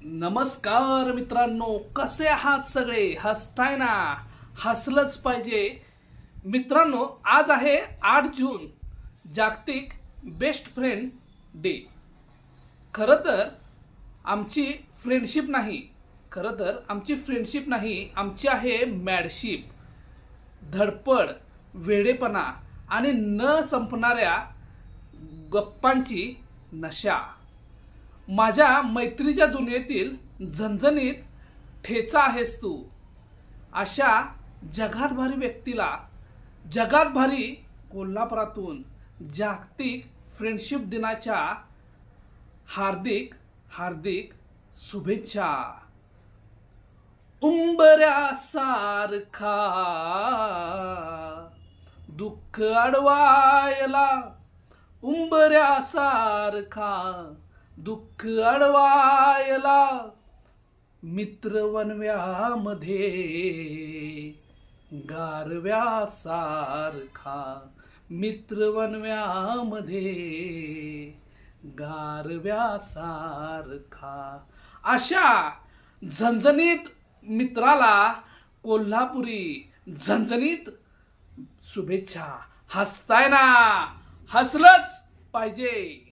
नमस्कार मित्रांनो, कसे आहात सगळे? हसताय ना? हसलंच पाहिजे मित्रांनो. आज आहे 8 जून, जागतिक बेस्ट फ्रेंड डे. खरं तर आमची फ्रेंडशिप नाही, आमची आहे मॅडशिप. धडपड, वेडेपणा आणि न संपणाऱ्या गप्पांची नशा. माझ्या मैत्रीच्या दुनियेतील झणझणीत ठेचा आहेस तू. अशा जगात भारी व्यक्तीला, जगात भारी कोल्हापुरातून जागतिक फ्रेंडशिप दिनाच्या हार्दिक हार्दिक शुभेच्छा. उंबऱ्यासारखा दुःख अडवायला, उंबऱ्यासारखा दुःख अडवायला, मित्र वनव्यामध्ये गारव्यासारखा, मित्र वनव्यामध्ये गारव्यासारखा. अशा झणझणीत मित्राला कोल्हापुरी झणझणीत शुभेच्छा. हसताय ना? हसलंच पाहिजे.